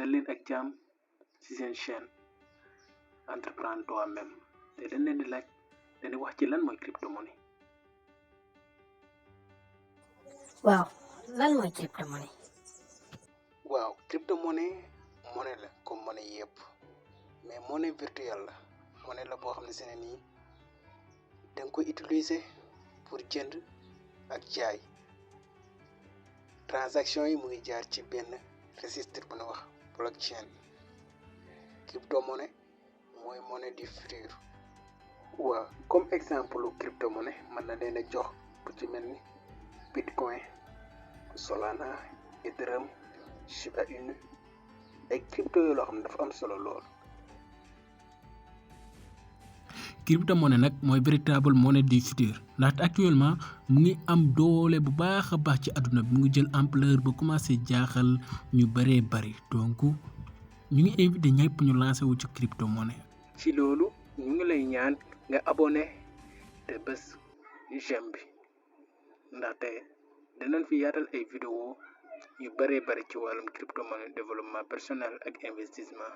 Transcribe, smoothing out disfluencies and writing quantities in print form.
dal leen ak jàmm ci seen chaîne entreprendre toi-même te dañ leen di laaj dañuy wax ci lan mooy cryptomonnaie. waaw lan mooy cryptomonnaie. waaw cryptomonnaie monnaie la comme monnaie yëpp mais monnaie virtuelle la monnaie la boo xam ne si ne nii da nga koy utiliser pour jënd ak jaay transaction yi mu ngi jaar ci benn registre bu ñu wax blockchain. Cryptomonnaie mooy monnaie du futur. waaw comme exemple cryptomonnaie mën na leen a jox bu ci mel ni bitcoin, solana, ethereum, shiba inu ay crypto yoo loo xam ne dafa am solo lool. cryptomonnaie nag mooy véritable monnaie du futur ndaxte actuellement mu ngi am doole bu baax a baax ci àdduna bi mu ngi jël ampleur ba commencé jaaxal ñu bëree bëri donc ñu ngi invité ñëpp ñu lancé wu ci cryptomonnaie. ci loolu ñu ngi lay ñaan nga abonné te bés j'aime bi ndaxte dinañ fi yaatal ay vidéo yu bëree bëri ci wàllum cryptomonnaie développement personnel ak investissement.